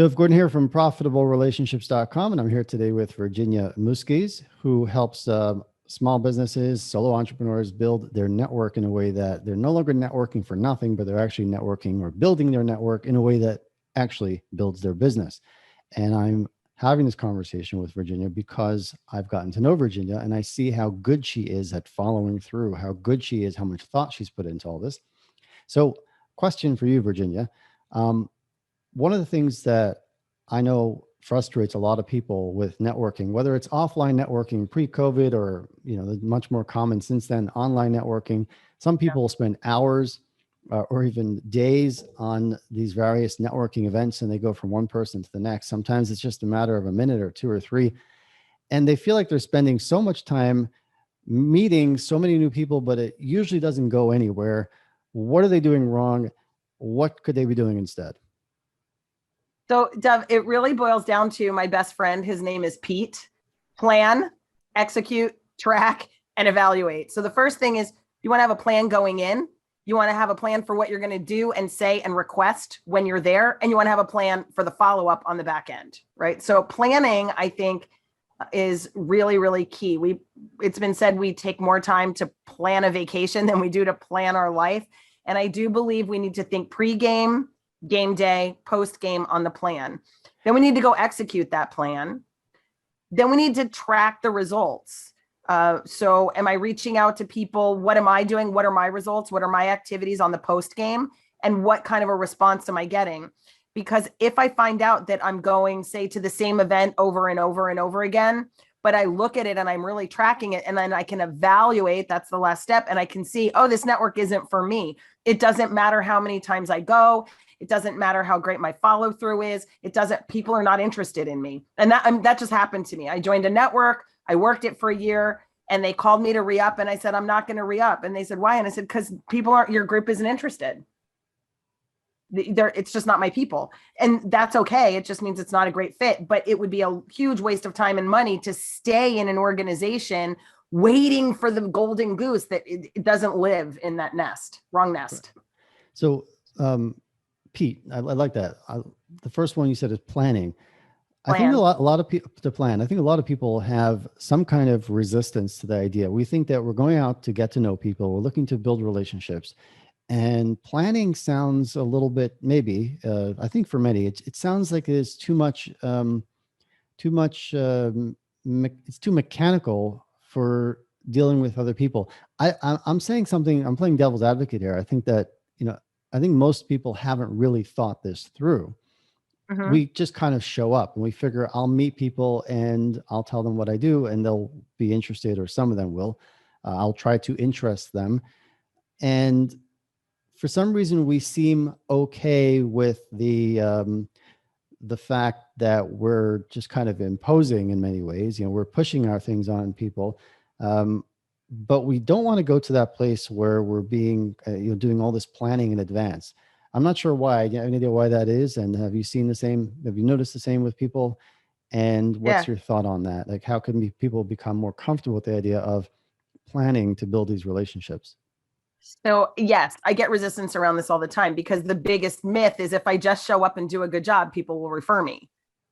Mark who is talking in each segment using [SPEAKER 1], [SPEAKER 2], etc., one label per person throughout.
[SPEAKER 1] Dove Gordon here from ProfitableRelationships.com, and I'm here today with Virginia Muzquiz, who helps small businesses, solo entrepreneurs build their network in a way that they're no longer networking for nothing, but they're actually networking or building their network in a way that actually builds their business. And I'm having this conversation with Virginia because I've gotten to know Virginia and I see how good she is at following through, how good she is, how much thought she's put into all this. So, question for you, Virginia. One of the things that I know frustrates a lot of people with networking, whether it's offline networking pre-COVID or, much more common since then, online networking. Some people spend hours or even days on these various networking events and they go from one person to the next. Sometimes it's just a matter of a minute or two or three. And they feel like they're spending so much time meeting so many new people, but it usually doesn't go anywhere. What are they doing wrong? What could they be doing instead?
[SPEAKER 2] So, Dove, it really boils down to my best friend. His name is Pete. Plan, execute, track, and evaluate. So the first thing is you want to have a plan going in. You want to have a plan for what you're going to do and say and request when you're there. And you want to have a plan for the follow-up on the back end, right? So planning, I think, is really, really key. It's been said we take more time to plan a vacation than we do to plan our life. And I do believe we need to think pre-game, game day, post-game on the plan. Then we need to go execute that plan. Then we need to track the results. So am I reaching out to people? What am I doing? What are my results? What are my activities on the post-game? And what kind of a response am I getting? Because if I find out that I'm going, say, to the same event over and over and over again, but I look at it and I'm really tracking it, and then I can evaluate, that's the last step, and I can see, oh, this network isn't for me. It doesn't matter how many times I go. It doesn't matter how great my follow through is. People are not interested in me. And that just happened to me. I joined a network. I worked it for a year and they called me to re-up. And I said, I'm not going to re-up. And they said, why? And I said, because your group isn't interested. It's just not my people. And that's okay. It just means it's not a great fit, but it would be a huge waste of time and money to stay in an organization waiting for the golden goose that it doesn't live in that nest, wrong nest.
[SPEAKER 1] So, Pete, I like that. The first one you said is planning. I think a lot of people to plan. I think a lot of people have some kind of resistance to the idea. We think that we're going out to get to know people. We're looking to build relationships, and planning sounds a little bit, maybe, I think for many, it sounds like it's too much, it's too mechanical for dealing with other people. I'm saying something, I'm playing devil's advocate here. I think that, I think most people haven't really thought this through. Mm-hmm. We just kind of show up and we figure I'll meet people and I'll tell them what I do and they'll be interested, or some of them will. I'll try to interest them. And for some reason, we seem okay with the fact that we're just kind of imposing in many ways. We're pushing our things on people. But we don't want to go to that place where we're being, doing all this planning in advance. I'm not sure why. Do you have any idea why that is? And have you seen the same? Have you noticed the same with people? And what's your thought on that? Like, how can people become more comfortable with the idea of planning to build these relationships?
[SPEAKER 2] So yes, I get resistance around this all the time because the biggest myth is if I just show up and do a good job, people will refer me.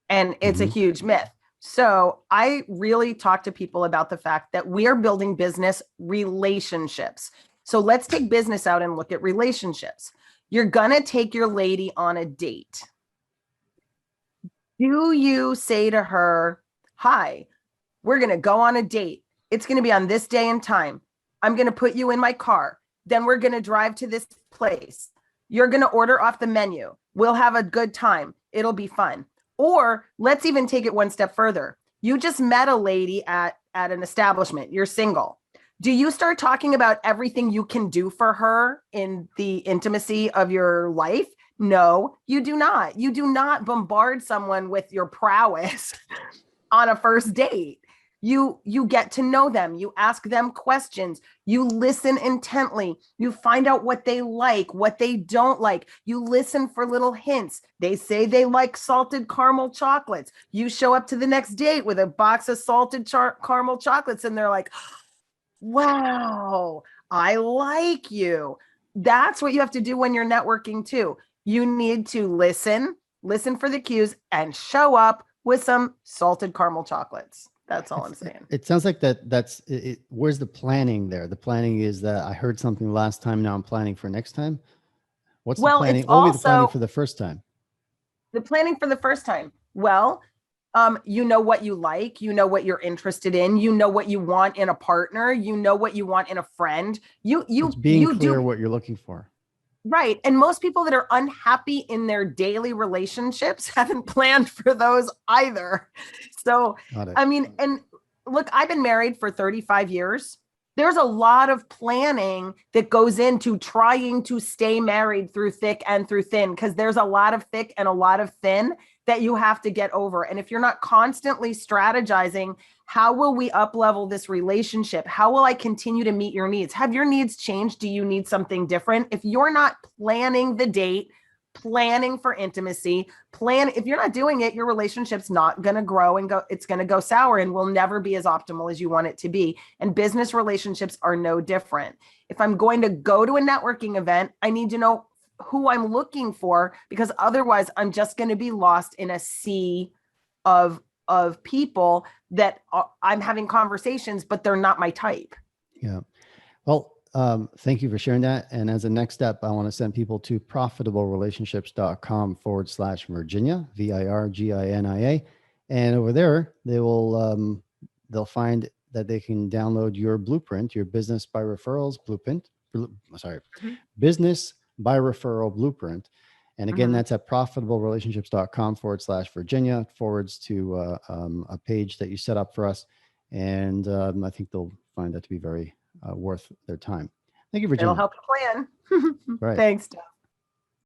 [SPEAKER 2] And it's a huge myth. So I really talk to people about the fact that we are building business relationships. So let's take business out and look at relationships. You're going to take your lady on a date. Do you say to her, hi, we're going to go on a date. It's going to be on this day and time. I'm going to put you in my car. Then we're going to drive to this place. You're going to order off the menu. We'll have a good time. It'll be fun. Or let's even take it one step further. You just met a lady at an establishment. You're single. Do you start talking about everything you can do for her in the intimacy of your life? No, you do not. You do not bombard someone with your prowess on a first date. You get to know them. You ask them questions. You listen intently. You find out what they like, what they don't like. You listen for little hints. They say they like salted caramel chocolates. You show up to the next date with a box of salted caramel chocolates and they're like, wow, I like you. That's what you have to do when you're networking too. You need to listen, listen for the cues, and show up with some salted caramel chocolates. That's all I'm saying.
[SPEAKER 1] It sounds like that's it. Where's the planning there? The planning is that I heard something last time. Now I'm planning for next time. What's the
[SPEAKER 2] Well,
[SPEAKER 1] planning?
[SPEAKER 2] it's
[SPEAKER 1] What will be the planning
[SPEAKER 2] also
[SPEAKER 1] for the first time?
[SPEAKER 2] the planning for the first time. Well, you know what you like, you know what you're interested in, you know what you want in a partner, you know what you want in a friend.
[SPEAKER 1] It's being
[SPEAKER 2] You
[SPEAKER 1] clear
[SPEAKER 2] do
[SPEAKER 1] what you're looking for.
[SPEAKER 2] right. And most people that are unhappy in their daily relationships haven't planned for those either. So,
[SPEAKER 1] Got it.
[SPEAKER 2] I mean, and look, I've been married for 35 years. There's a lot of planning that goes into trying to stay married through thick and through thin, because there's a lot of thick and a lot of thin that you have to get over. And if you're not constantly strategizing, how will we up level this relationship? How will I continue to meet your needs? Have your needs changed? Do you need something different? If you're not planning the date, planning for intimacy, if you're not doing it, your relationship's not going to grow and go, it's going to go sour and will never be as optimal as you want it to be. And business relationships are no different. If I'm going to go to a networking event, I need to know who I'm looking for, because otherwise I'm just going to be lost in a sea of people that I'm having conversations, but they're not my type.
[SPEAKER 1] Yeah. Well, thank you for sharing that. And as a next step, I want to send people to profitablерelationships.com/Virginia, VIRGINIA. And over there, they will, they'll find that they can download your blueprint, your business by referrals blueprint, business by referral blueprint. And again, that's at profitablерelationships.com/Virginia, forwards to a page that you set up for us. And I think they'll find that to be very worth their time. Thank you, Virginia.
[SPEAKER 2] It'll help you plan.
[SPEAKER 1] Right.
[SPEAKER 2] Thanks, Jeff.